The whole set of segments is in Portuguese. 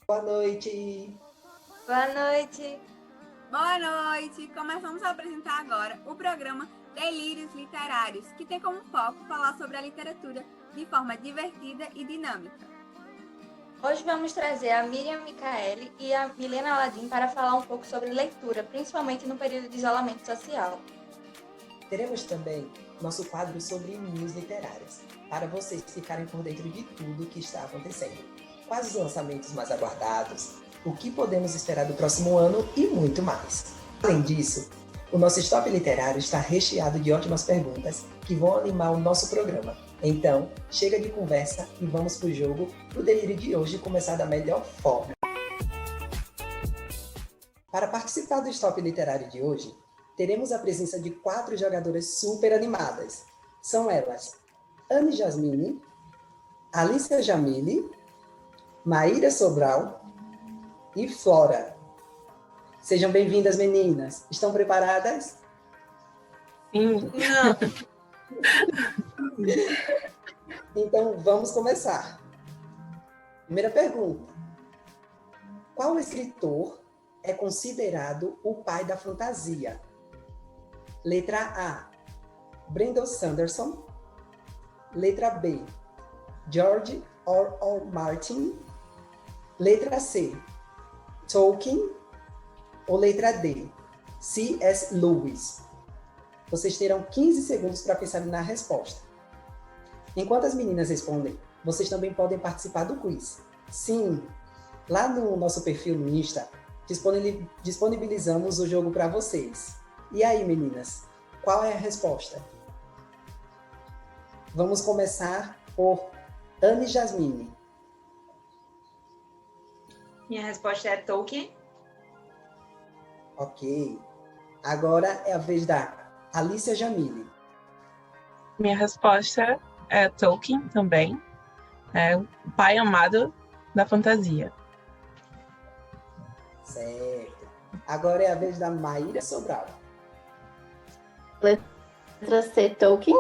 Boa noite! Boa noite! Boa noite! Começamos a apresentar agora o programa Delírios Literários, que tem como foco falar sobre a literatura de forma divertida e dinâmica. Hoje vamos trazer a Miriam Micaeli e a Milena Aladim para falar um pouco sobre leitura, principalmente no período de isolamento social. Teremos também nosso quadro sobre news literárias, para vocês ficarem por dentro de tudo o que está acontecendo. Quais os lançamentos mais aguardados, o que podemos esperar do próximo ano e muito mais. Além disso, o nosso Stop Literário está recheado de ótimas perguntas que vão animar o nosso programa. Então, chega de conversa e vamos pro jogo, o delírio de hoje começar da melhor forma. Para participar do Stop Literário de hoje, teremos a presença de 4 jogadoras super animadas. São elas Anne Jasmine, Alicia Jamile, Maíra Sobral e Flora. Sejam bem-vindas, meninas. Estão preparadas? Sim. Então, vamos começar. Primeira pergunta. Qual escritor é considerado o pai da fantasia? Letra A, Brandon Sanderson. Letra B, George R.R. Martin. Letra C, Tolkien. Ou letra D, C.S. Lewis. Vocês terão 15 segundos para pensar na resposta. Enquanto as meninas respondem, vocês também podem participar do quiz. Sim, lá no nosso perfil no Insta, disponibilizamos o jogo para vocês. E aí, meninas, qual é a resposta? Vamos começar por Anne Jasmine. Minha resposta é Tolkien. Ok. Agora é a vez da Alicia Jamile. Minha resposta é Tolkien também. É o pai amado da fantasia. Certo. Agora é a vez da Maíra Sobral. Letra C, Tolkien.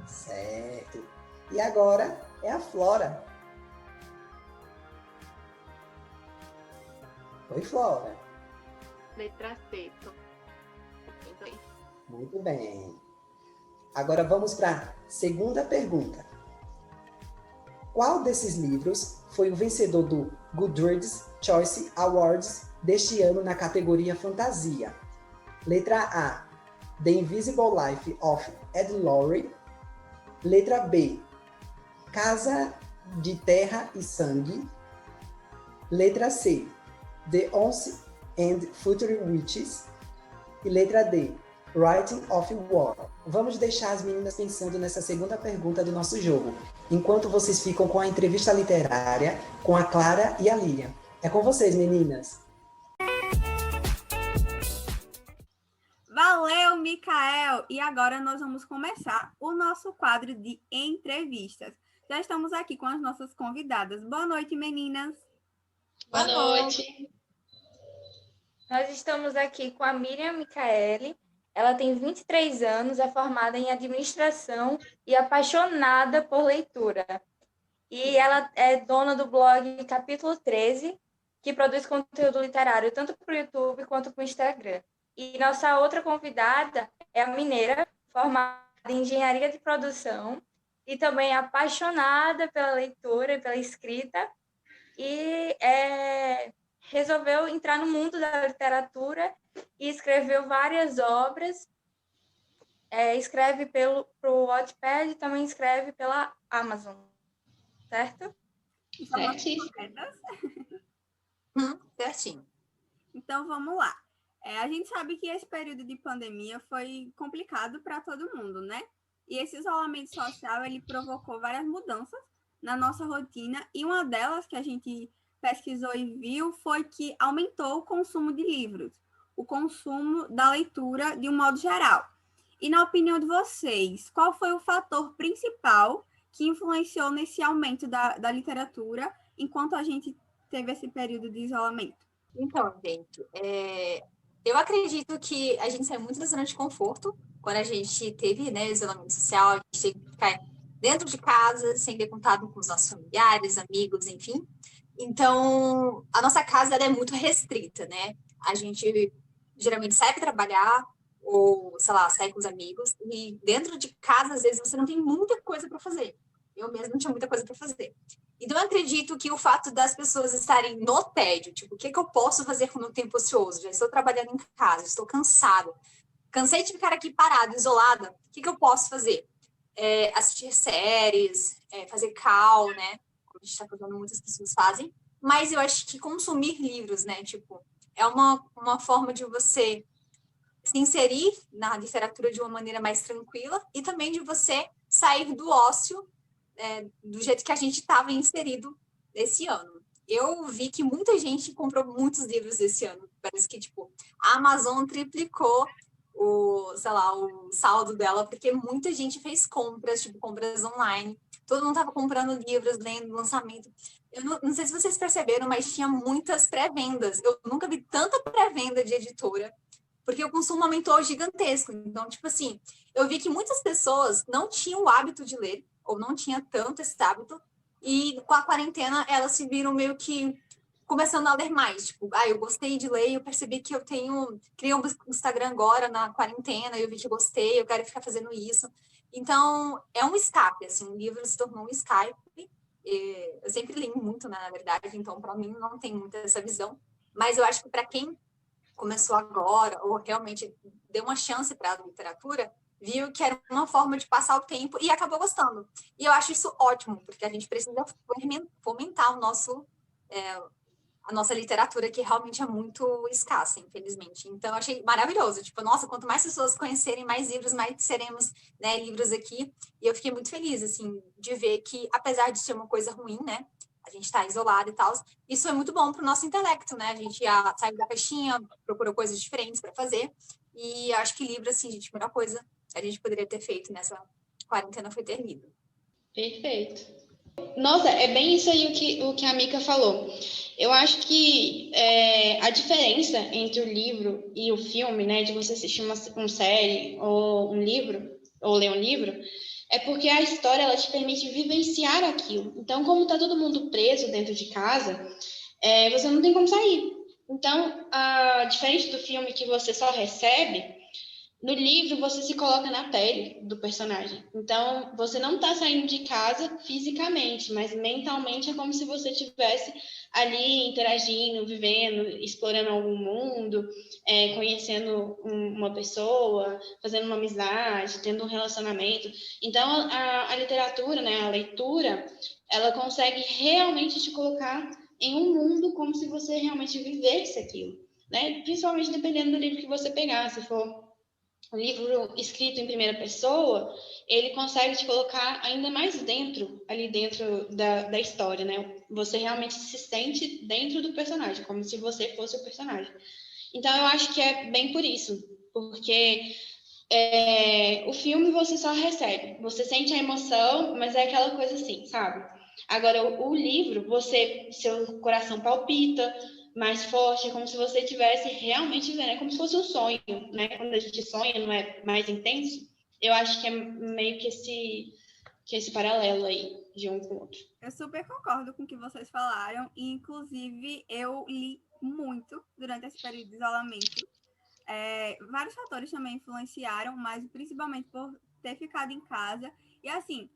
Certo. E agora é a Flora. Oi, Flora. Letra C, Tolkien. Muito bem. Agora vamos para a segunda pergunta. Qual desses livros foi o vencedor do Goodreads Choice Awards deste ano na categoria Fantasia? Letra A, The Invisible Life of Ed Lowry. Letra B, Casa de Terra e Sangue. Letra C, The Once and Future Witches. E letra D, Writing of War. Vamos deixar as meninas pensando nessa segunda pergunta do nosso jogo, enquanto vocês ficam com a entrevista literária com a Clara e a Lilian. É com vocês, meninas. Valeu, Micael! E agora nós vamos começar o nosso quadro de entrevistas. Já estamos aqui com as nossas convidadas. Boa noite, meninas! Boa noite! Nós estamos aqui com a Miriam Micaeli. Ela tem 23 anos, é formada em administração e apaixonada por leitura. E ela é dona do blog Capítulo 13, que produz conteúdo literário tanto para o YouTube quanto para o Instagram. E nossa outra convidada é a Mineira, formada em engenharia de produção e também apaixonada pela leitura e pela escrita. E resolveu entrar no mundo da literatura e escreveu várias obras. Escreve para o Wattpad e também escreve pela Amazon, certo? Certíssimo. Certinho. Então, vamos lá. A gente sabe que esse período de pandemia foi complicado para todo mundo, né? E esse isolamento social, ele provocou várias mudanças na nossa rotina, e uma delas que a gente pesquisou e viu foi que aumentou o consumo de livros, o consumo da leitura de um modo geral. E na opinião de vocês, qual foi o fator principal que influenciou nesse aumento da literatura enquanto a gente teve esse período de isolamento? Então, gente, eu acredito que a gente saiu muito da zona de conforto quando a gente teve, né, isolamento social, a gente teve que ficar dentro de casa, sem ter contato com os nossos familiares, amigos, enfim. Então, a nossa casa ela é muito restrita, né? A gente geralmente sai para trabalhar ou, sei lá, sai com os amigos e dentro de casa, às vezes, você não tem muita coisa para fazer. Eu mesma não tinha muita coisa para fazer. Então, eu acredito que o fato das pessoas estarem no tédio, tipo, o que eu posso fazer com o meu tempo ocioso? Já estou trabalhando em casa, estou cansada. Cansei de ficar aqui parada, isolada. O que eu posso fazer? Assistir séries, fazer call, né? Como a gente está fazendo, muitas pessoas fazem. Mas eu acho que consumir livros, né? Tipo, é uma forma de você se inserir na literatura de uma maneira mais tranquila e também de você sair do ócio do jeito que a gente estava inserido esse ano. Eu vi que muita gente comprou muitos livros esse ano. Parece que, tipo, a Amazon triplicou o saldo dela, porque muita gente fez compras, tipo, compras online. Todo mundo estava comprando livros, lendo, lançamento. Eu não sei se vocês perceberam, mas tinha muitas pré-vendas. Eu nunca vi tanta pré-venda de editora, porque o consumo aumentou gigantesco. Então, tipo assim, eu vi que muitas pessoas não tinham o hábito de ler, ou não tinha tanto esse hábito, e com a quarentena elas se viram meio que começando a ler mais. Tipo, eu gostei de ler, eu percebi que criei um Instagram agora na quarentena, eu vi que gostei, eu quero ficar fazendo isso. Então, é um escape, assim, o livro se tornou um escape. Eu sempre li muito, né, na verdade, então, para mim, não tem muita essa visão. Mas eu acho que para quem começou agora, ou realmente deu uma chance para a literatura, viu que era uma forma de passar o tempo e acabou gostando. E eu acho isso ótimo, porque a gente precisa fomentar a nossa literatura, que realmente é muito escassa, infelizmente. Então, eu achei maravilhoso. Tipo, nossa, quanto mais pessoas conhecerem mais livros, mais teremos, né, livros aqui. E eu fiquei muito feliz, assim, de ver que, apesar de ser uma coisa ruim, né, a gente está isolado e tal, isso é muito bom para o nosso intelecto, né? A gente saiu da caixinha, procurou coisas diferentes para fazer. E acho que livro, assim, gente, a melhor coisa a gente poderia ter feito nessa quarentena foi ter lido. Perfeito. Nossa, é bem isso aí o que a Mica falou. Eu acho que a diferença entre o livro e o filme, né, de você assistir uma série ou um livro, ou ler um livro, é porque a história ela te permite vivenciar aquilo. Então, como está todo mundo preso dentro de casa, você não tem como sair. Então, diferente do filme que você só recebe, no livro, você se coloca na pele do personagem. Então, você não está saindo de casa fisicamente, mas mentalmente é como se você estivesse ali interagindo, vivendo, explorando algum mundo, conhecendo uma pessoa, fazendo uma amizade, tendo um relacionamento. Então, a literatura, né, a leitura, ela consegue realmente te colocar em um mundo como se você realmente vivesse aquilo, né? Principalmente dependendo do livro que você pegar. Se for um livro escrito em primeira pessoa, ele consegue te colocar ainda mais ali dentro da história, né? Você realmente se sente dentro do personagem, como se você fosse o personagem. Então, eu acho que é bem por isso, porque o filme você só recebe, você sente a emoção, mas é aquela coisa assim, sabe? Agora, o livro, seu coração palpita mais forte, é como se você estivesse realmente vendo, é como se fosse um sonho, né? Quando a gente sonha, não é mais intenso? Eu acho que é meio que esse paralelo aí, de um com o outro. Eu super concordo com o que vocês falaram, e inclusive eu li muito durante esse período de isolamento. Vários fatores também influenciaram, mas principalmente por ter ficado em casa. E assim,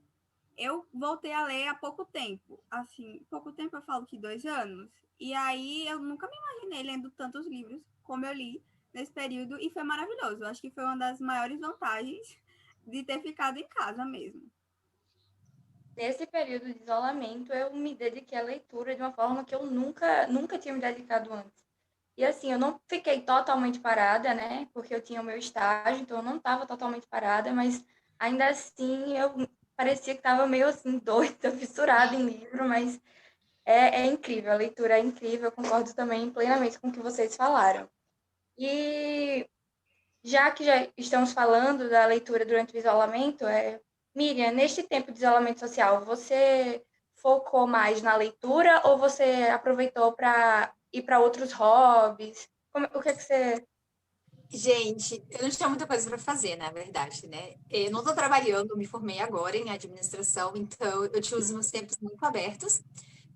eu voltei a ler há pouco tempo. Assim, pouco tempo eu falo que 2 anos. E aí eu nunca me imaginei lendo tantos livros como eu li nesse período, e foi maravilhoso. Eu acho que foi uma das maiores vantagens de ter ficado em casa mesmo. Nesse período de isolamento, eu me dediquei à leitura de uma forma que eu nunca tinha me dedicado antes. E assim, eu não fiquei totalmente parada, né? Porque eu tinha o meu estágio, então eu não estava totalmente parada, mas ainda assim eu parecia que estava meio assim, doida, fissurada em livro, mas é incrível, a leitura é incrível, eu concordo também plenamente com o que vocês falaram. E já que já estamos falando da leitura durante o isolamento, Miriam, neste tempo de isolamento social, você focou mais na leitura ou você aproveitou para ir para outros hobbies? O que é que você Gente, eu não tinha muita coisa para fazer, na verdade, né? Eu não estou trabalhando, me formei agora em administração, então eu tinha os meus tempos muito abertos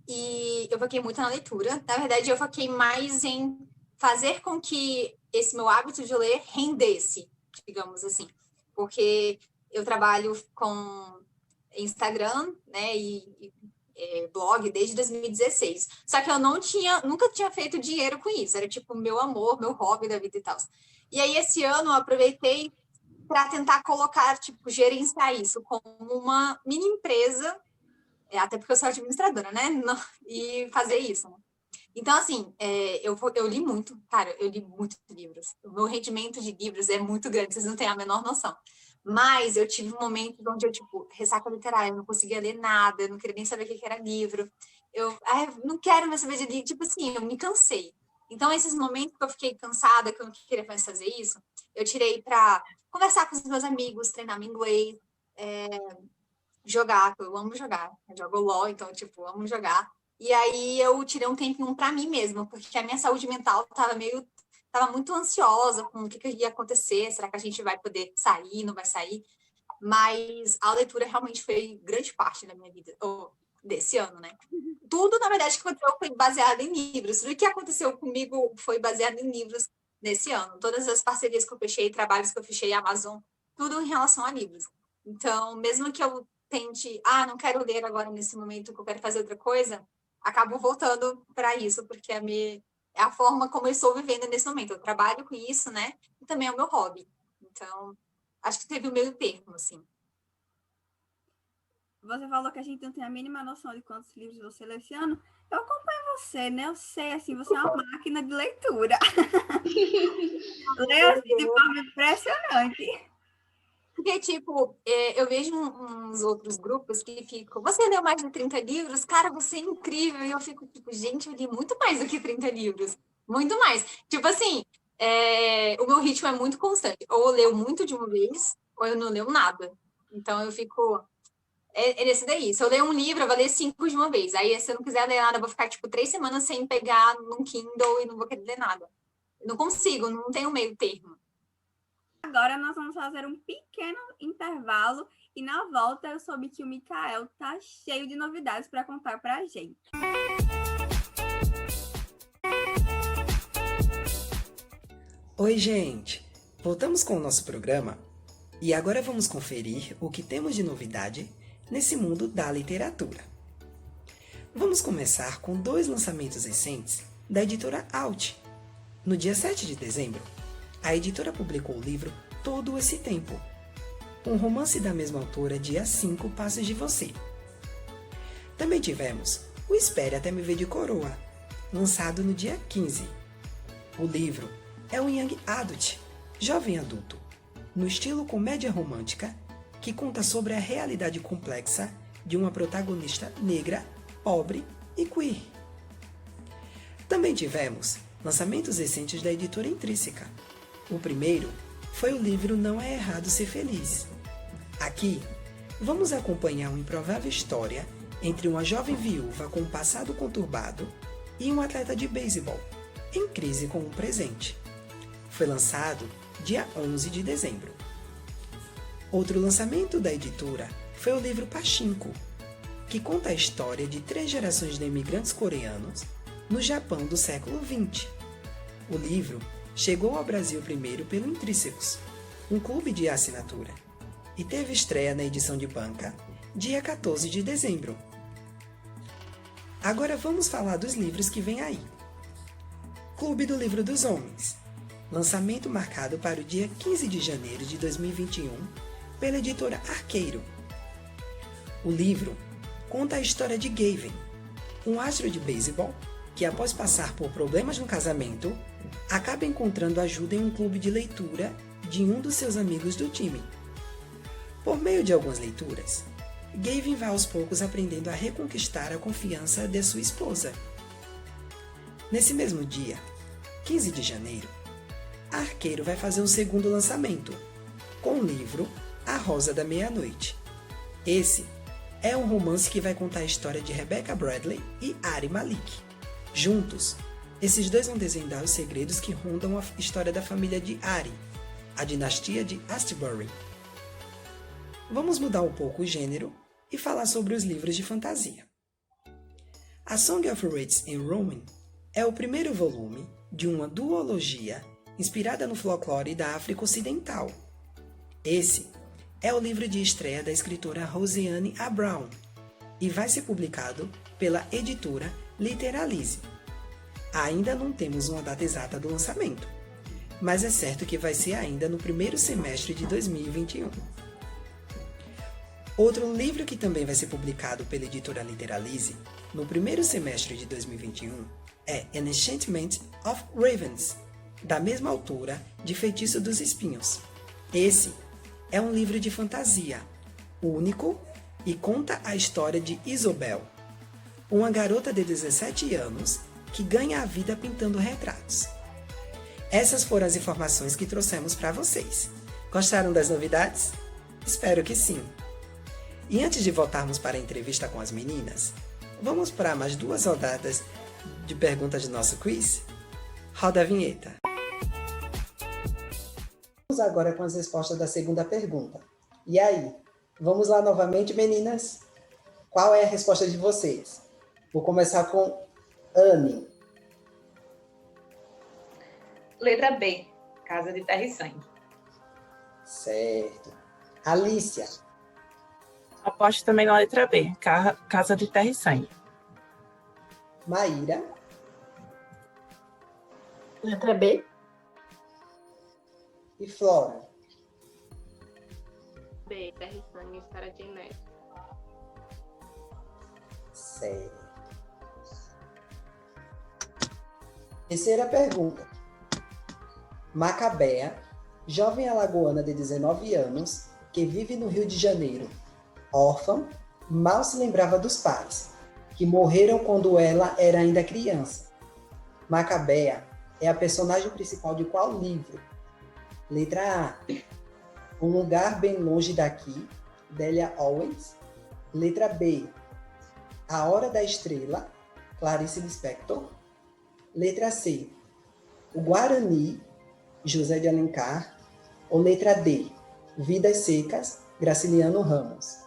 e eu foquei muito na leitura. Na verdade, eu foquei mais em fazer com que esse meu hábito de ler rendesse, digamos assim, porque eu trabalho com Instagram, né, e blog desde 2016. Só que eu nunca tinha feito dinheiro com isso. Era tipo meu amor, meu hobby da vida e tal. E aí esse ano eu aproveitei para tentar colocar, tipo, gerenciar isso como uma mini empresa, até porque eu sou administradora, né? E fazer isso. Então, assim, eu li muito, cara, eu li muitos livros. O meu rendimento de livros é muito grande, vocês não têm a menor noção. Mas eu tive um momento onde eu, tipo, ressaca literária, eu não conseguia ler nada, eu não queria nem saber o que era livro. Eu não quero mais saber de livro, tipo assim, eu me cansei. Então, esses momentos que eu fiquei cansada, que eu não queria mais fazer isso, eu tirei para conversar com os meus amigos, treinar meu inglês, jogar, eu amo jogar. Eu jogo LOL, então, tipo, amo jogar. E aí eu tirei um tempinho para mim mesma, porque a minha saúde mental tava muito ansiosa com o que ia acontecer, será que a gente vai poder sair, não vai sair? Mas a leitura realmente foi grande parte da minha vida, desse ano, né? Tudo, na verdade, que aconteceu foi baseado em livros. Tudo que aconteceu comigo foi baseado em livros nesse ano. Todas as parcerias que eu fechei, trabalhos que eu fechei, Amazon, tudo em relação a livros. Então, mesmo que eu tente, não quero ler agora nesse momento, que eu quero fazer outra coisa, acabo voltando para isso, porque é a forma como eu estou vivendo nesse momento. Eu trabalho com isso, né? E também é o meu hobby. Então, acho que teve o meio termo, assim. Você falou que a gente não tem a mínima noção de quantos livros você leu esse ano. Eu acompanho você, né? Eu sei, assim, você é uma máquina de leitura. Lê assim de forma impressionante. Porque, tipo, eu vejo uns outros grupos que ficam, você leu mais de 30 livros? Cara, você é incrível. E eu fico, tipo, gente, eu li muito mais do que 30 livros. Muito mais. Tipo assim, o meu ritmo é muito constante. Ou eu leio muito de uma vez, ou eu não leio nada. Então, eu fico... É nesse daí. Se eu ler um livro, eu vou ler 5 de uma vez. Aí, se eu não quiser ler nada, eu vou ficar, tipo, 3 semanas sem pegar num Kindle e não vou querer ler nada. Não consigo, não tenho meio termo. Agora nós vamos fazer um pequeno intervalo e na volta eu soube que o Mikael tá cheio de novidades para contar para a gente. Oi, gente! Voltamos com o nosso programa e agora vamos conferir o que temos de novidade nesse mundo da literatura. Vamos começar com 2 lançamentos recentes da editora Alt. No dia 7 de dezembro, a editora publicou o livro Todo Esse Tempo, um romance da mesma autora de A 5 Passos de Você. Também tivemos O Espere Até Me Ver de Coroa, lançado no dia 15. O livro é um young adult, jovem adulto, no estilo comédia romântica, que conta sobre a realidade complexa de uma protagonista negra, pobre e queer. Também tivemos lançamentos recentes da editora Intrínseca. O primeiro foi o livro Não É Errado Ser Feliz. Aqui, vamos acompanhar uma improvável história entre uma jovem viúva com um passado conturbado e um atleta de beisebol, em crise com o presente. Foi lançado dia 11 de dezembro. Outro lançamento da editora foi o livro Pachinko, que conta a história de 3 gerações de imigrantes coreanos no Japão do século XX. O livro chegou ao Brasil primeiro pelo Intrínsecos, um clube de assinatura, e teve estreia na edição de banca, dia 14 de dezembro. Agora vamos falar dos livros que vêm aí. Clube do Livro dos Homens, lançamento marcado para o dia 15 de janeiro de 2021, pela editora Arqueiro. O livro conta a história de Gavin, um astro de beisebol que, após passar por problemas no casamento, acaba encontrando ajuda em um clube de leitura de um dos seus amigos do time. Por meio de algumas leituras, Gavin vai aos poucos aprendendo a reconquistar a confiança de sua esposa. Nesse mesmo dia, 15 de janeiro, a Arqueiro vai fazer um segundo lançamento, com o livro A Rosa da Meia-Noite. Esse é um romance que vai contar a história de Rebecca Bradley e Ari Malik. Juntos, Esses dois vão desvendar os segredos que rondam a história da família de Ari, a dinastia de Astbury. Vamos mudar um pouco o gênero e falar sobre os livros de fantasia. A Song of Wreaths and Rowan é o primeiro volume de uma duologia inspirada no folclore da África Ocidental. Esse é o livro de estreia da escritora Rosiane A. Brown e vai ser publicado pela editora Literalize. Ainda não temos uma data exata do lançamento, mas é certo que vai ser ainda no primeiro semestre de 2021. Outro livro que também vai ser publicado pela editora Literalize no primeiro semestre de 2021 é An Enchantment of Ravens, da mesma autora de Feitiço dos Espinhos. Esse é um livro de fantasia, único, e conta a história de Isobel, uma garota de 17 anos que ganha a vida pintando retratos. Essas foram as informações que trouxemos para vocês. Gostaram das novidades? Espero que sim. E antes de voltarmos para a entrevista com as meninas, vamos para mais 2 rodadas de perguntas do nosso quiz? Roda a vinheta. Vamos agora com as respostas da segunda pergunta. E aí, vamos lá novamente, meninas? Qual é a resposta de vocês? Vou começar com Anne. Letra B, Casa de Terra e Sangue. Certo. Alicia. Aposto também na letra B, Casa de Terra e Sangue. Maíra. Letra B. E Flora. B, Terra e Sangue, Sarah J. Maas. Certo. Terceira pergunta. Macabea, jovem alagoana de 19 anos, que vive no Rio de Janeiro. Órfã, mal se lembrava dos pais, que morreram quando ela era ainda criança. Macabea é a personagem principal de qual livro? Letra A. Um Lugar Bem Longe Daqui, Delia Owens. Letra B. A Hora da Estrela, Clarice Lispector. Letra C. O Guarani, José de Alencar. Ou letra D. Vidas Secas, Graciliano Ramos.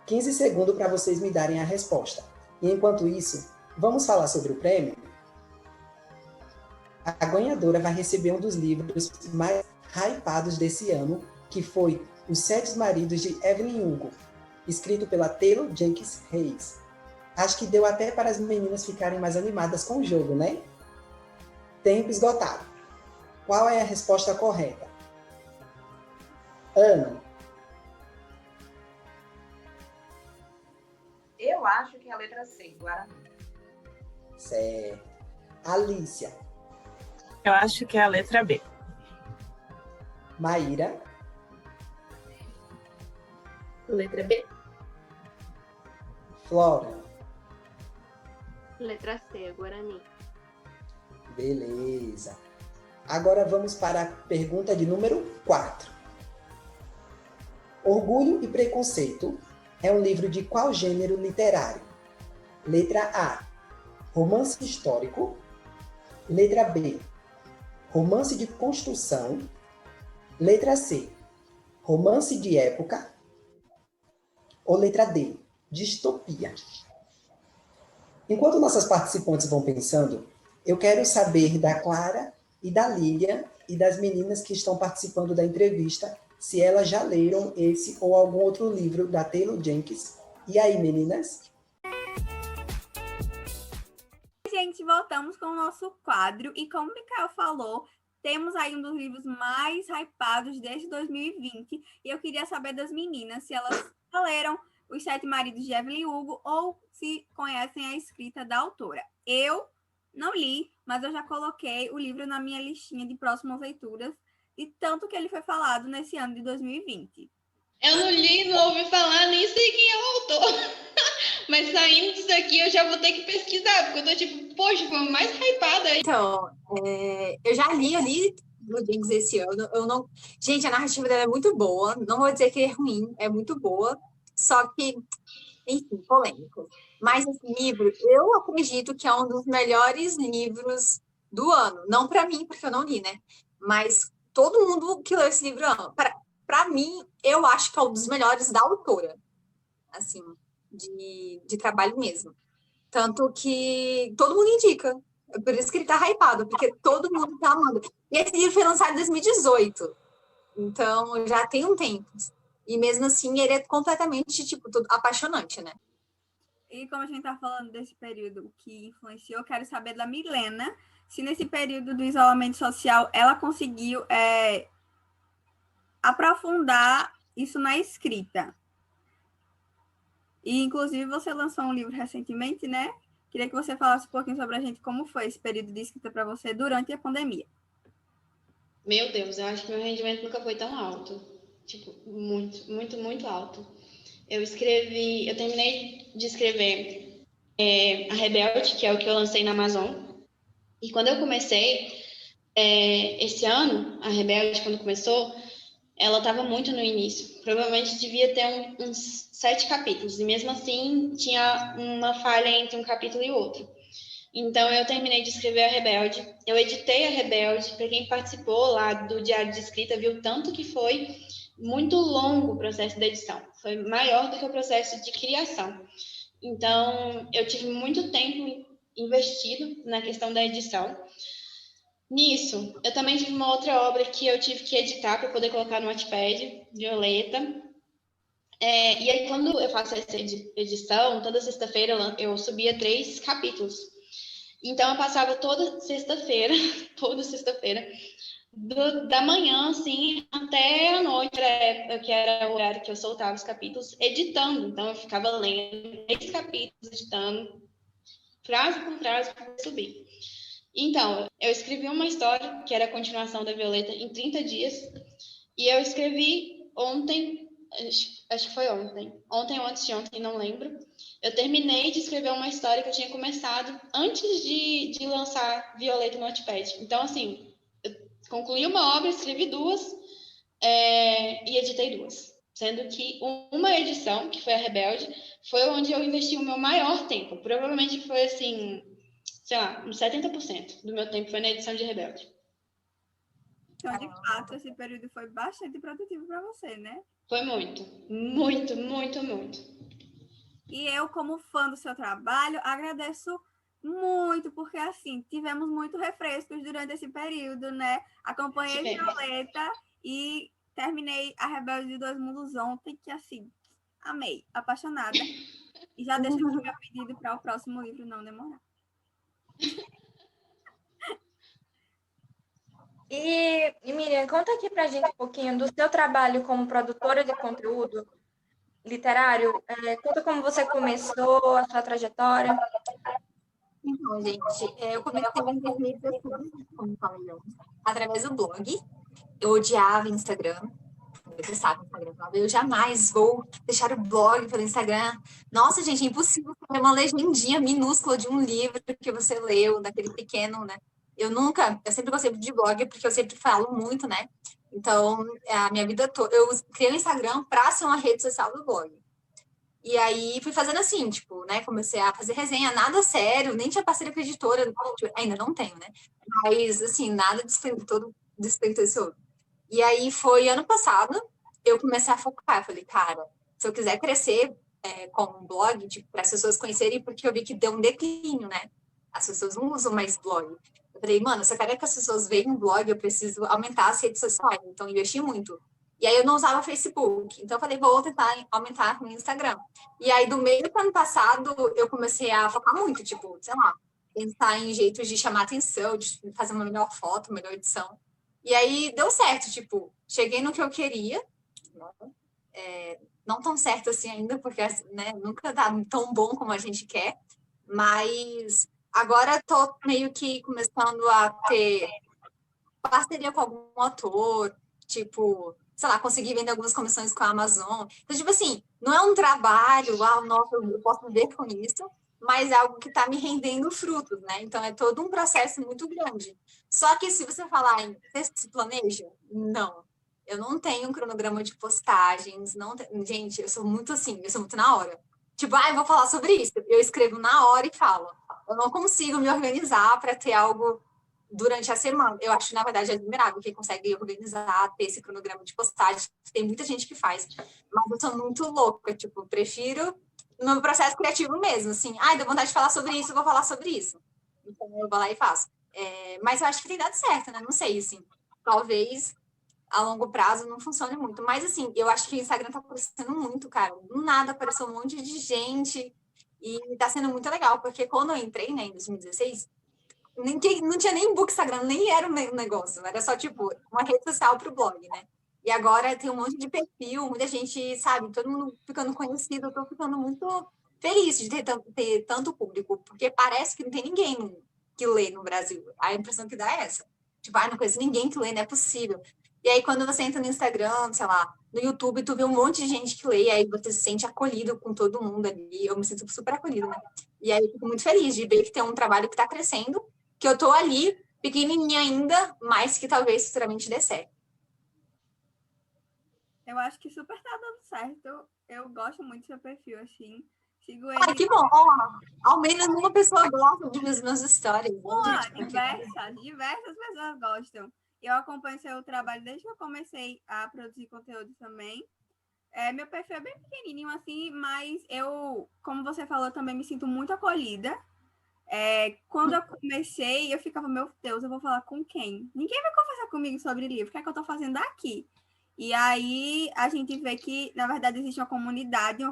15 segundos para vocês me darem a resposta. E enquanto isso, vamos falar sobre o prêmio? A ganhadora vai receber um dos livros mais hypados desse ano, que foi Os 7 Maridos de Evelyn Hugo, escrito pela Taylor Jenkins Reis. Acho que deu até para as meninas ficarem mais animadas com o jogo, né? Tempo esgotado. Qual é a resposta correta? Ana. Eu acho que é a letra C, Guarani. Certo. Alicia. Eu acho que é a letra B. Maíra. Letra B. Flora. Letra C, Guarani. Beleza. Agora vamos para a pergunta de número 4. Orgulho e Preconceito é um livro de qual gênero literário? Letra A. Romance histórico. Letra B. Romance de construção. Letra C. Romance de época. Ou letra D. Distopia. Enquanto nossas participantes vão pensando, eu quero saber da Clara e da Lilian e das meninas que estão participando da entrevista se elas já leram esse ou algum outro livro da Taylor Jenkins. E aí, meninas? Gente, voltamos com o nosso quadro e como o Mikael falou, temos aí um dos livros mais hypados desde 2020 e eu queria saber das meninas se elas já leram Os 7 Maridos de Evelyn Hugo ou se conhecem a escrita da autora. Eu não li, mas eu já coloquei o livro na minha listinha de próximas leituras e tanto que ele foi falado nesse ano de 2020. Eu não li, não ouvi falar, nem sei quem é o autor. Mas saindo disso aqui, eu já vou ter que pesquisar, porque eu tô tipo, poxa, foi o mais hypado aí. Então, eu li no Jenkins esse ano. Eu não... Gente, a narrativa dela é muito boa. Não vou dizer que é ruim, é muito boa. Só que, enfim, polêmico. Mas esse livro, eu acredito que é um dos melhores livros do ano. Não para mim, porque eu não li, né? Mas todo mundo que leu esse livro ama. Para mim, eu acho que é um dos melhores da autora, assim, de trabalho mesmo. Tanto que todo mundo indica. É por isso que ele tá hypado, porque todo mundo tá amando. E esse livro foi lançado em 2018. Então, já tem um tempo. E mesmo assim, ele é completamente, tipo, apaixonante, né? E como a gente tá falando desse período que influenciou, eu quero saber da Milena, se nesse período do isolamento social ela conseguiu aprofundar isso na escrita. E, inclusive, você lançou um livro recentemente, né? Queria que você falasse um pouquinho sobre a gente, como foi esse período de escrita para você durante a pandemia. Meu Deus, eu acho que meu rendimento nunca foi tão alto. Tipo, muito, muito, muito alto. Eu terminei de escrever A Rebelde, que é o que eu lancei na Amazon. E quando eu comecei, esse ano, A Rebelde, quando começou, ela estava muito no início. Provavelmente devia ter uns 7 capítulos. E mesmo assim, tinha uma falha entre um capítulo e outro. Então, eu terminei de escrever A Rebelde. Eu editei A Rebelde. Para quem participou lá do Diário de Escrita, viu tanto que foi muito longo o processo da edição. Foi maior do que o processo de criação. Então, eu tive muito tempo investido na questão da edição. Nisso, eu também tive uma outra obra que eu tive que editar para poder colocar no Wattpad, Violeta. E aí, quando eu faço essa edição, toda sexta-feira eu subia 3 capítulos. Então, eu passava toda sexta-feira, da manhã, assim, até a noite, que era o horário que eu soltava os capítulos, editando. Então, eu ficava lendo 3 capítulos, editando, frase por frase, para subir. Então, eu escrevi uma história, que era a continuação da Violeta, em 30 dias, e eu escrevi ontem, acho que foi ontem ou antes de ontem, não lembro. Eu terminei de escrever uma história que eu tinha começado antes de lançar Violeta no Wattpad. Então, assim, eu concluí uma obra, escrevi 2 e editei 2. Sendo que uma edição, que foi A Rebelde, foi onde eu investi o meu maior tempo. Provavelmente foi, assim, sei lá, uns 70% do meu tempo foi na edição de Rebelde. Então, de fato, esse período foi bastante produtivo para você, né? Foi muito, muito, muito, muito. E eu, como fã do seu trabalho, agradeço muito, porque, assim, tivemos muitos refrescos durante esse período, né? Acompanhei Violeta e terminei A Rebelde de Dois Mundos ontem, que, assim, amei, apaixonada. E já deixo aqui meu pedido para o próximo livro não demorar. E Miriam, conta aqui pra gente um pouquinho do seu trabalho como produtora de conteúdo literário. Conta como você começou, a sua trajetória. Então, gente, eu comecei em 2016, como falei antes, através do blog. Eu odiava Instagram. Você sabe, Instagram. Eu jamais vou deixar o blog pelo Instagram. Nossa, gente, é impossível fazer uma legendinha minúscula de um livro que você leu, daquele pequeno, né? Eu sempre gostei de blog, porque eu sempre falo muito, né? Então, a minha vida toda, eu criei o Instagram para ser uma rede social do blog. E aí, fui fazendo assim, tipo, né? Comecei a fazer resenha, nada sério, nem tinha parceria com a editora, tipo, ainda não tenho, né? Mas, assim, nada todo despretensioso. E aí, foi ano passado, eu comecei a focar. Eu falei, cara, se eu quiser crescer com um blog, tipo, para as pessoas conhecerem, porque eu vi que deu um declínio, né? As pessoas não usam mais blog. Eu falei, mano, se eu quero que as pessoas vejam um blog, eu preciso aumentar as redes sociais. Então, investi muito. E aí, eu não usava Facebook. Então, eu falei, vou tentar aumentar o meu Instagram. E aí, do meio do ano passado, eu comecei a focar muito, tipo, sei lá, pensar em jeitos de chamar atenção, de fazer uma melhor foto, melhor edição. E aí, deu certo, tipo, cheguei no que eu queria, não tão certo assim ainda, porque, né, nunca tá tão bom como a gente quer, mas agora tô meio que começando a ter parceria com algum autor, tipo, sei lá, conseguir vender algumas comissões com a Amazon. Então, tipo assim, não é um trabalho, nossa, eu posso viver com isso, mas é algo que está me rendendo frutos, né? Então, é todo um processo muito grande. Só que se você falar em você se planeja, não. Eu não tenho um cronograma de postagens, não. Gente, eu sou muito assim, eu sou muito na hora. tipo, eu vou falar sobre isso. Eu escrevo na hora e falo. Eu não consigo me organizar para ter algo durante a semana. Eu acho, na verdade, admirável quem consegue organizar, ter esse cronograma de postagem. Tem muita gente que faz. Mas eu sou muito louca, tipo, prefiro no meu processo criativo mesmo, assim. Deu vontade de falar sobre isso, eu vou falar sobre isso. Então, eu vou lá e faço. Mas eu acho que tem dado certo, né? Não sei, assim. Talvez a longo prazo não funcione muito. Mas, assim, eu acho que o Instagram tá crescendo muito, cara. Do nada apareceu um monte de gente e tá sendo muito legal, porque quando eu entrei, né, em 2016, não tinha nem book Instagram, nem era um negócio. Era só, tipo, uma rede social pro blog, né? E agora tem um monte de perfil, muita gente, sabe? Todo mundo ficando conhecido. Eu tô ficando muito feliz de ter tanto público, porque parece que não tem ninguém que lê no Brasil. A impressão que dá é essa. Tipo, não conheço ninguém que lê, não é possível. E aí, quando você entra no Instagram, sei lá, no YouTube, tu vê um monte de gente que lê, e aí você se sente acolhido com todo mundo ali. Eu me sinto super acolhida, né? E aí, eu fico muito feliz de ver que tem um trabalho que tá crescendo, que eu tô ali, pequenininha ainda, mas que talvez futuramente dê certo. Eu acho que super tá dando certo. Eu gosto muito do seu perfil, assim. Sigo ele. Que bom! Ao menos uma pessoa gosta de ver as minhas histórias. Diversas pessoas gostam. Eu acompanho seu trabalho desde que eu comecei a produzir conteúdo também. Meu perfil é bem pequenininho, assim, mas eu, como você falou, também me sinto muito acolhida. Quando eu comecei, eu ficava, meu Deus, eu vou falar com quem? Ninguém vai conversar comigo sobre livro. O que é que eu tô fazendo aqui? E aí a gente vê que, na verdade, existe uma comunidade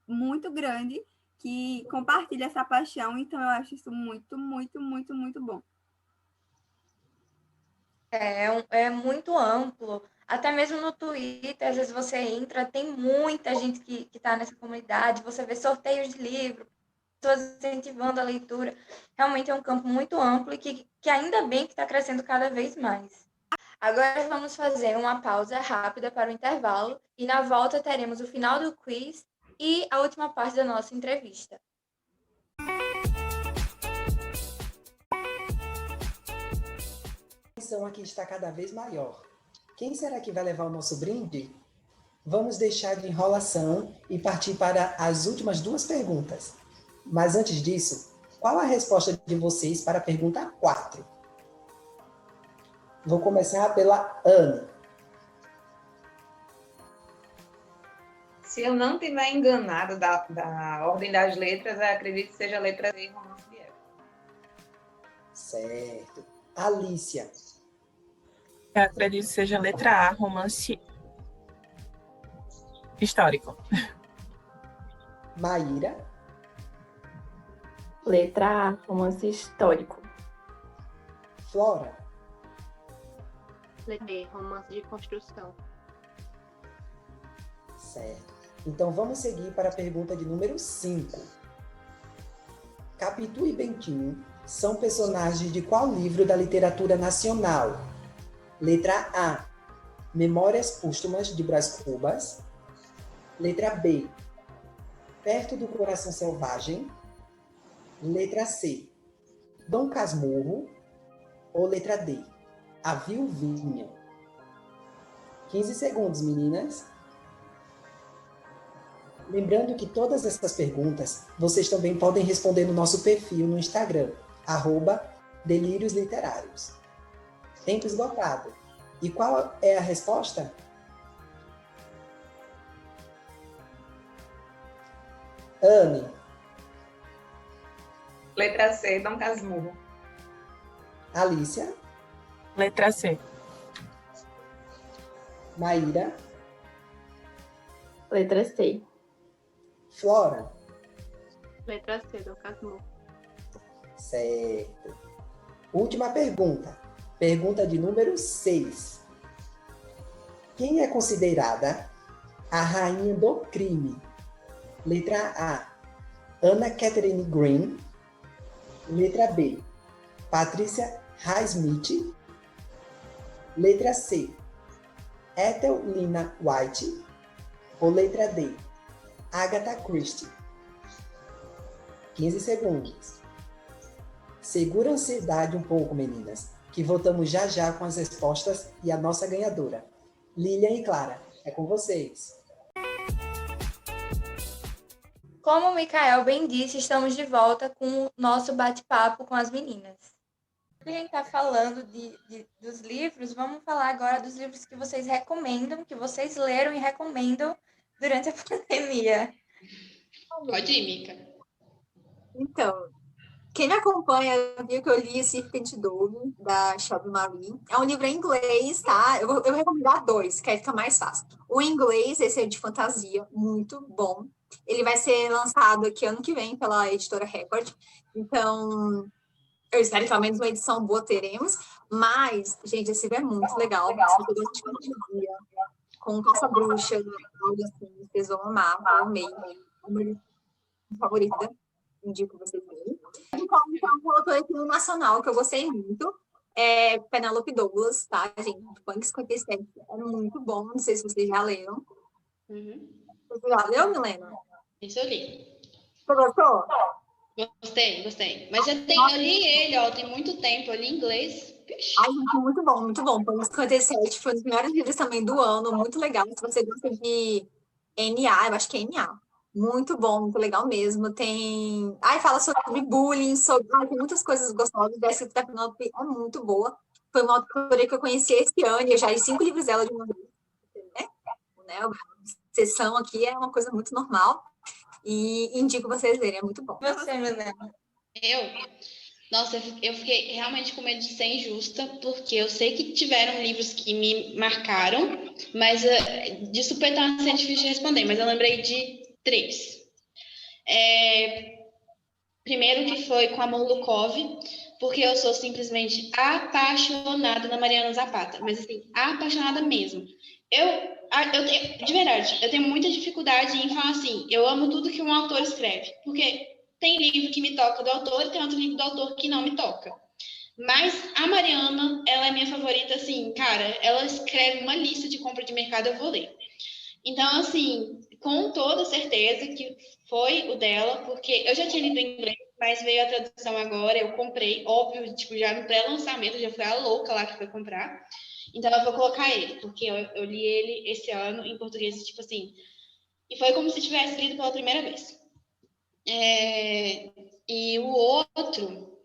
muito grande que compartilha essa paixão. Então, eu acho isso muito, muito, muito, muito bom. É muito amplo. Até mesmo no Twitter, às vezes você entra, tem muita gente que está nessa comunidade, você vê sorteios de livro, pessoas incentivando a leitura. Realmente é um campo muito amplo e que ainda bem que está crescendo cada vez mais. Agora vamos fazer uma pausa rápida para o intervalo e na volta teremos o final do quiz e a última parte da nossa entrevista. A tensão aqui está cada vez maior. Quem será que vai levar o nosso brinde? Vamos deixar de enrolação e partir para as últimas 2 perguntas. Mas antes disso, qual a resposta de vocês para a pergunta 4? Vou começar pela Ana. Se eu não estiver enganado da ordem das letras, eu acredito que seja a letra D, Romance de Época. Certo. Alicia. Eu acredito que seja a letra A, romance histórico. Maíra. Letra A, romance histórico. Flora. Letra D, romance de construção. Certo. Então vamos seguir para a pergunta de número 5. Capitu e Bentinho são personagens de qual livro da literatura nacional? Letra A, Memórias Póstumas de Brás Cubas. Letra B, Perto do Coração Selvagem. Letra C, Dom Casmurro. Ou letra D, A Viuvinha. 15 segundos, meninas. Lembrando que todas essas perguntas vocês também podem responder no nosso perfil no Instagram, @Delírios Literários. Tempo esgotado. E qual é a resposta? Anne. Letra C, Dom Casmurro. Alicia. Letra C. Maíra. Letra C. Flora. Letra C, Dom Casmurro. Certo. Última pergunta. Pergunta de número 6. Quem é considerada a rainha do crime? Letra A, Anna Catherine Green. Letra B, Patricia Highsmith. Letra C, Ethel Lina White. Ou letra D, Agatha Christie. 15 segundos. Segura a ansiedade um pouco, meninas, que voltamos já já com as respostas e a nossa ganhadora. Lilian e Clara, é com vocês. Com Como o Mikael bem disse, estamos de volta com o nosso bate-papo com as meninas. A gente está falando dos livros, vamos falar agora dos livros que vocês recomendam, que vocês leram e recomendam durante a pandemia. Pode ir, Mica. Então, quem me acompanha viu que eu li Serpent Dome, da Shelby Marie. É um livro em inglês, tá? Eu vou recomendar 2, que aí fica mais fácil. O em inglês, esse é de fantasia, muito bom. Ele vai ser lançado aqui ano que vem pela editora Record. Então, eu espero que pelo menos uma edição boa teremos. Mas, gente, esse livro é muito legal. Se você gosta de fantasia, com caça-bruxa, algo assim, vocês vão amar. Eu amei. É o meu favorito. Indico vocês verem. Então, um autor aqui no nacional que eu gostei muito é Penélope Douglas, tá, gente? Punk 57 é muito bom. Não sei se vocês já leram. Você já leu, Milena? Isso eu li. Você gostou? Gostei. Mas eu li ele, ó, tem muito tempo. Eu li em inglês. Ai, gente, muito bom, muito bom. Punk 57 foi um dos melhores livros também do ano. Muito legal. Se você gosta de NA, eu acho que é NA. Muito bom, muito legal mesmo. Tem. Fala sobre bullying, tem muitas coisas gostosas. Essa da Penélope é muito boa. Foi uma autora que eu conheci esse ano e eu já li 5 livros dela de uma vez. Né? A sessão aqui é uma coisa muito normal. E indico vocês lerem, é muito bom. Você, Milena? Nossa, eu fiquei realmente com medo de ser injusta, porque eu sei que tiveram livros que me marcaram, mas de supetão é difícil de responder, mas eu lembrei de 3. Primeiro que foi com a Molukov, porque eu sou simplesmente apaixonada na Mariana Zapata, mas assim, apaixonada mesmo. De verdade, eu tenho muita dificuldade em falar assim, eu amo tudo que um autor escreve, porque tem livro que me toca do autor e tem outro livro do autor que não me toca. Mas a Mariana, ela é minha favorita, assim, cara, ela escreve uma lista de compra de mercado, eu vou ler. Então, assim, com toda certeza que foi o dela, porque eu já tinha lido em inglês, mas veio a tradução agora, eu comprei, óbvio, tipo, já no pré-lançamento, já fui a louca lá que foi comprar. Então, eu vou colocar ele, porque eu li ele esse ano em português, tipo assim, e foi como se tivesse lido pela primeira vez. E o outro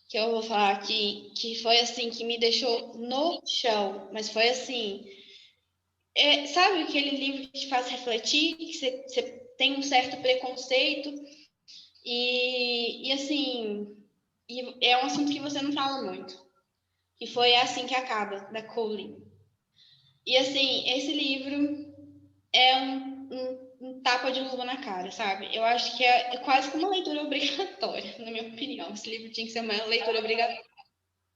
que eu vou falar aqui, que foi assim, que me deixou no chão, mas foi assim, sabe aquele livro que te faz refletir, que você tem um certo preconceito, e assim, é um assunto que você não fala muito, que foi Assim que Acaba, da Cowling. E assim, esse livro é um tapa de luva na cara, sabe? Eu acho que é quase como uma leitura obrigatória, na minha opinião. Esse livro tinha que ser uma leitura obrigatória,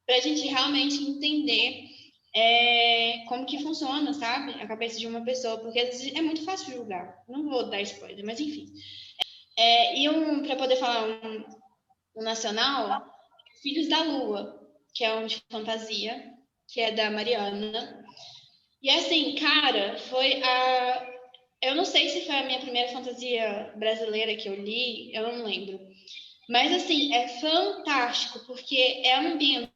para a gente realmente entender como que funciona, sabe? A cabeça de uma pessoa, porque às vezes é muito fácil julgar. Não vou dar spoiler, mas enfim. Para poder falar um nacional, Filhos da Lua, que é um de fantasia, que é da Mariana. E assim, cara, eu não sei se foi a minha primeira fantasia brasileira que eu li, eu não lembro. Mas, assim, é fantástico, porque é ambientado,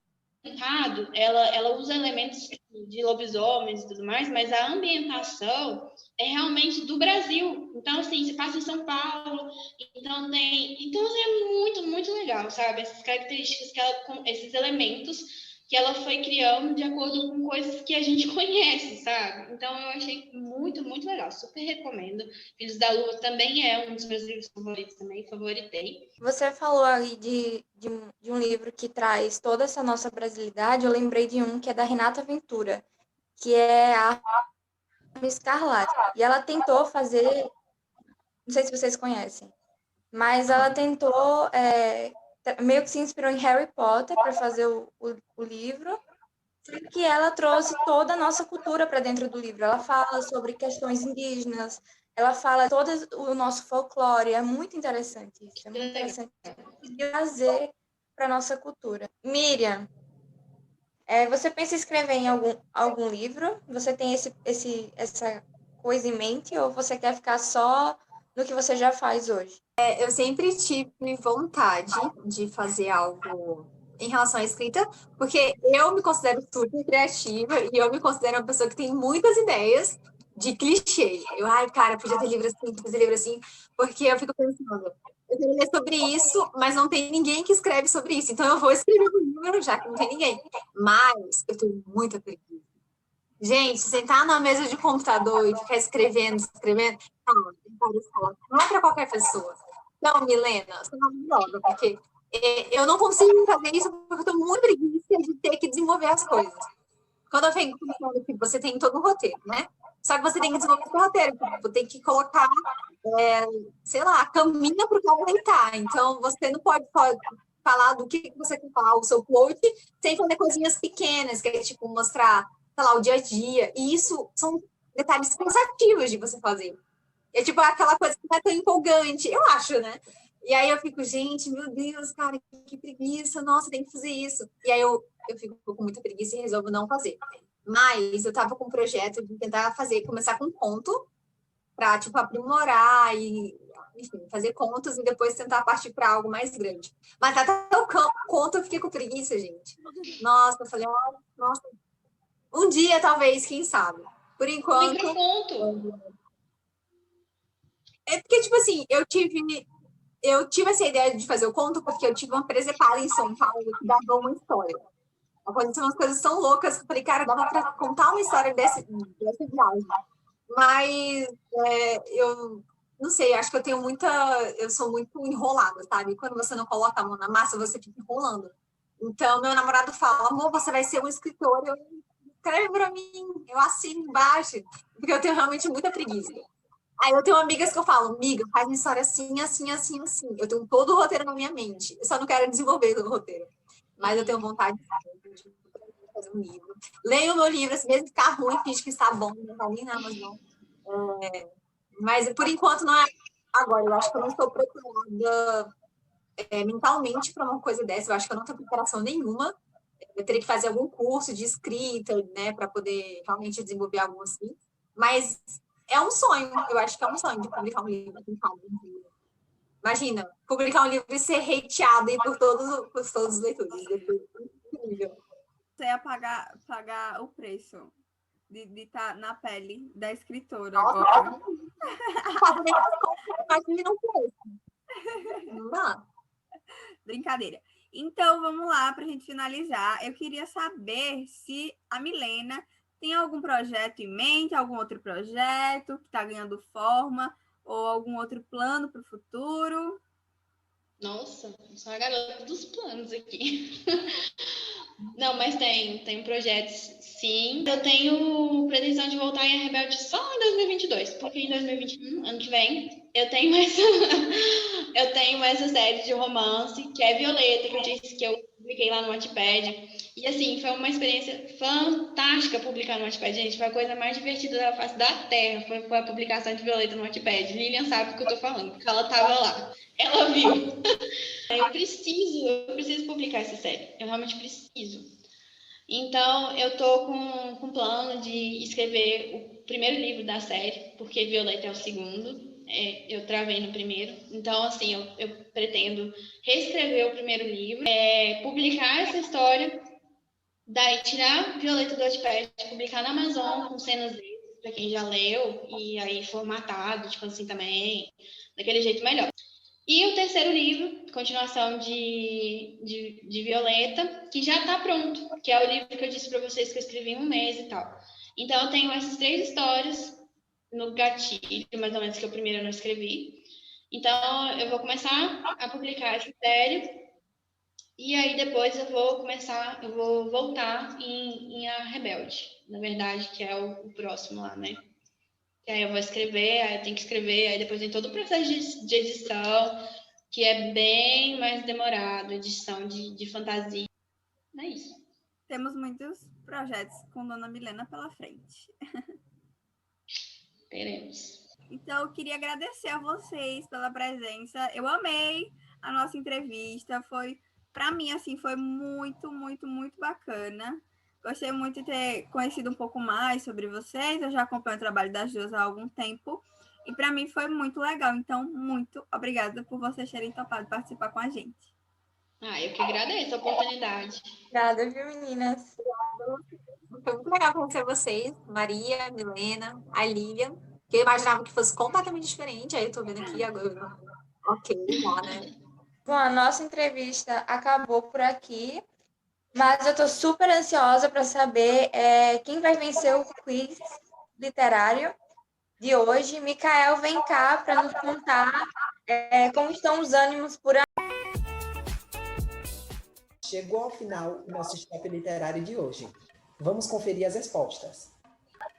ela usa elementos de lobisomens e tudo mais, mas a ambientação é realmente do Brasil. Então, assim, se passa em São Paulo, então assim, é muito, muito legal, sabe? Essas características, esses elementos que ela foi criando de acordo com coisas que a gente conhece, sabe? Então, eu achei muito, muito legal. Super recomendo. Filhos da Lua também é um dos meus livros favoritos também, favoritei. Você falou ali de um livro que traz toda essa nossa brasilidade. Eu lembrei de um que é da Renata Ventura, que é a Escarlate. E ela tentou fazer... Não sei se vocês conhecem, mas ela tentou... meio que se inspirou em Harry Potter para fazer o livro, que ela trouxe toda a nossa cultura para dentro do livro. Ela fala sobre questões indígenas, ela fala todo o nosso folclore. É muito interessante isso, é muito interessante trazer para a nossa cultura. Miriam, você pensa em escrever em algum livro? Você tem essa coisa em mente ou você quer ficar só no que você já faz hoje? Eu sempre tive vontade de fazer algo em relação à escrita, porque eu me considero super criativa e eu me considero uma pessoa que tem muitas ideias, de clichê. Ai, cara, podia ter livro assim, porque eu fico pensando, eu quero ler sobre isso, mas não tem ninguém que escreve sobre isso, então eu vou escrever um livro já que não tem ninguém. Mas eu tenho muita preguiça. Gente, sentar na mesa de computador e ficar escrevendo, não é para qualquer pessoa. Não, Milena, você não me joga, porque eu não consigo fazer isso porque eu tenho muita preguiça de ter que desenvolver as coisas. Quando eu venho pensando que você tem todo um roteiro, né? Só que você tem que desenvolver esse roteiro, você tem que colocar, sei lá, a caminha para o cara deitar. Então, você não pode falar do que você quer falar, o seu quote, sem fazer coisinhas pequenas, que é tipo mostrar, sei lá, o dia a dia. E isso são detalhes cansativos de você fazer. É tipo aquela coisa que não é tão empolgante, eu acho, né? E aí eu fico, gente, meu Deus, cara, que preguiça, nossa, tem que fazer isso. E aí eu fico com muita preguiça e resolvo não fazer. Mas eu tava com um projeto de tentar começar com conto, para tipo, aprimorar e, enfim, fazer contos e depois tentar partir para algo mais grande. Mas até o conto eu fiquei com preguiça, gente. Nossa, eu falei, nossa, um dia talvez, quem sabe. Por enquanto. Microconto. É porque, tipo assim, eu tive essa ideia de fazer o conto porque eu tive uma presepada em São Paulo que dava uma história. Aconteceram umas coisas tão loucas que eu falei, cara, dava para contar uma história dessa viagem. Mas eu não sei, acho que eu sou muito enrolada, sabe? Quando você não coloca a mão na massa, você fica enrolando. Então, meu namorado fala, amor, você vai ser um escritor. Eu escreve para mim, eu assino embaixo, porque eu tenho realmente muita preguiça. Aí eu tenho amigas que eu falo, amiga, faz uma história assim, assim, assim, assim. Eu tenho todo o roteiro na minha mente. Eu só não quero desenvolver todo o roteiro. Mas eu tenho vontade de fazer um livro. Leio o meu livro, assim, mesmo ficar ruim, finge que está bom, não está ali na Amazon. Mas por enquanto não é agora. Eu acho que eu não estou preparada mentalmente para uma coisa dessa. Eu acho que eu não tenho preparação nenhuma. Eu teria que fazer algum curso de escrita, né, para poder realmente desenvolver algo assim. Mas é um sonho, eu acho que é um sonho de publicar um livro. Imagina, publicar um livro e ser hateado aí por todos os leitores. Você ia pagar o preço de estar na pele da escritora. Nossa, agora. Imagina um preço. Não dá. Brincadeira. Então, vamos lá, para a gente finalizar. Eu queria saber se a Milena tem algum projeto em mente, algum outro projeto que está ganhando forma, ou algum outro plano para o futuro. Nossa, eu sou a garota dos planos aqui. Não, mas tem projetos, sim. Eu tenho pretensão de voltar em Rebelde só em 2022, porque em 2021, ano que vem, eu tenho essa série de romance, que é Violeta, que eu disse que eu publiquei lá no Wattpad. E assim, foi uma experiência fantástica publicar no Wattpad, gente. Foi a coisa mais divertida da face da Terra, foi a publicação de Violeta no Wattpad. Lilian sabe o que eu tô falando, porque ela tava lá. Ela viu. Eu preciso publicar essa série. Eu realmente preciso. Então, eu tô com plano de escrever o primeiro livro da série, porque Violeta é o segundo. Eu travei no primeiro. Então, assim, eu pretendo reescrever o primeiro livro, publicar essa história, daí tirar Violeta do Wattpad, publicar na Amazon com cenas dele, para quem já leu, e aí formatado, tipo assim também, daquele jeito melhor. E o terceiro livro, continuação de Violeta, que já está pronto, que é o livro que eu disse para vocês que eu escrevi em um mês e tal. Então, eu tenho essas 3 histórias no gatilho, mais ou menos, que o primeiro eu não escrevi. Então, eu vou começar a publicar essa série, e aí depois eu vou voltar em A Rebelde, na verdade, que é o próximo lá, né? Que aí eu vou escrever, aí eu tenho que escrever, aí depois tem todo o processo de edição, que é bem mais demorado, edição de fantasia. É isso. Temos muitos projetos com Dona Milena pela frente. Teremos. Então, eu queria agradecer a vocês pela presença. Eu amei a nossa entrevista. Para mim, assim, foi muito, muito, muito bacana. Gostei muito de ter conhecido um pouco mais sobre vocês. Eu já acompanho o trabalho das duas há algum tempo. E para mim foi muito legal. Então, muito obrigada por vocês terem topado participar com a gente. Eu que agradeço a oportunidade. Obrigada, viu, meninas? Foi muito legal conhecer vocês, Maria, Milena, a Lilian, que eu imaginava que fosse completamente diferente, aí eu tô vendo aqui agora. Ok, lá, né? Bom, a nossa entrevista acabou por aqui, mas eu estou super ansiosa para saber quem vai vencer o quiz literário de hoje. Micael, vem cá para nos contar como estão os ânimos por aí. Chegou ao final o nosso stop literário de hoje. Vamos conferir as respostas.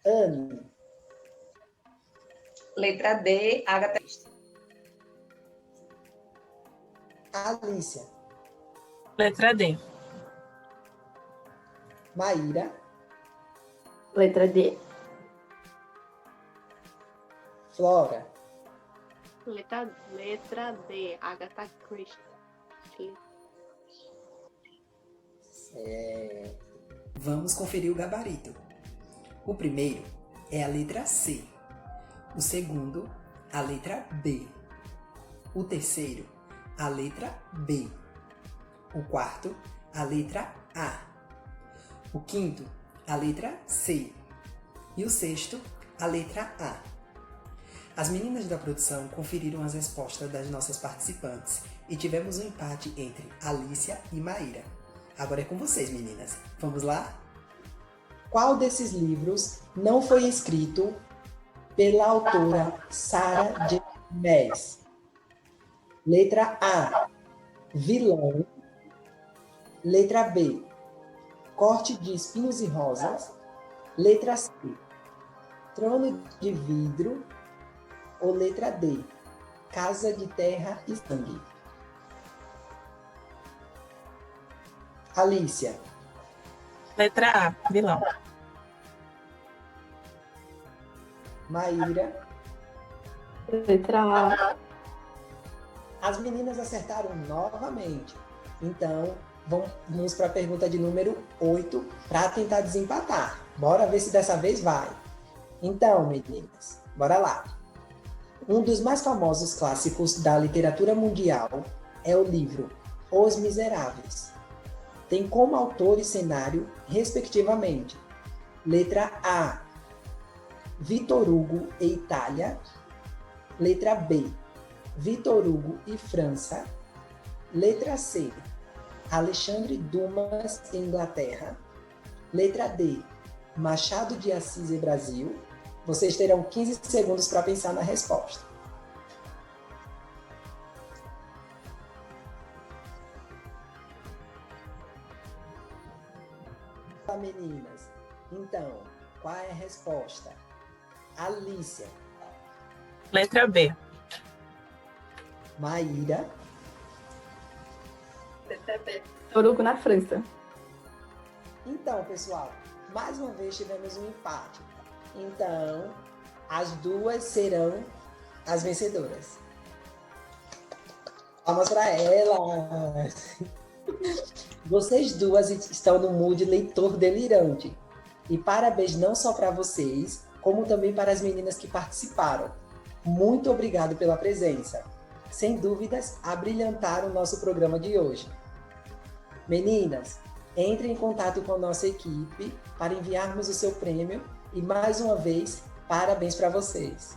Anne. Letra D, Agatha Christie. Alicia. Letra D. Maíra. Letra D. Flora. Letra D, Agatha Christie. Vamos conferir o gabarito. O primeiro é a letra C. O segundo, a letra B. O terceiro, a letra B. O quarto, a letra A. O quinto, a letra C. E o sexto, a letra A. As meninas da produção conferiram as respostas das nossas participantes e tivemos um empate entre Alicia e Maíra. Agora é com vocês, meninas. Vamos lá? Qual desses livros não foi escrito pela autora Sarah J. Maas? Letra A, Vilão. Letra B, Corte de Espinhos e Rosas. Letra C, Trono de Vidro. Ou letra D, Casa de Terra e Sangue. Alicia. Letra A, Vilão. Maíra. Letra A. As meninas acertaram novamente. Então, vamos para a pergunta de número 8 para tentar desempatar. Bora ver se dessa vez vai. Então, meninas, bora lá. Um dos mais famosos clássicos da literatura mundial é o livro Os Miseráveis. Tem como autor e cenário, respectivamente, letra A, Vitor Hugo e Itália. Letra B, Vitor Hugo e França. Letra C, Alexandre Dumas e Inglaterra. Letra D, Machado de Assis e Brasil. Vocês terão 15 segundos para pensar na resposta. Olá, meninas. Então, qual é a resposta? Alicia. Letra B. Maíra. Vitor Hugo na França. Então, pessoal, mais uma vez tivemos um empate. Então, as duas serão as vencedoras. Palmas para elas! Vocês duas estão no mood leitor delirante. E parabéns não só para vocês, como também para as meninas que participaram. Muito obrigado pela presença. Sem dúvidas, abrilhantaram o nosso programa de hoje. Meninas, entre em contato com a nossa equipe para enviarmos o seu prêmio e, mais uma vez, parabéns para vocês.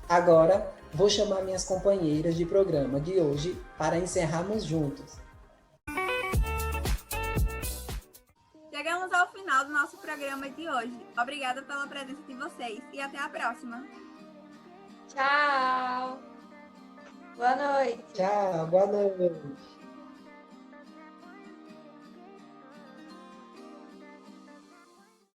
Agora, vou chamar minhas companheiras de programa de hoje para encerrarmos juntos. Chegamos ao final do nosso programa de hoje. Obrigada pela presença de vocês e até a próxima. Tchau. Boa noite. Tchau, boa noite.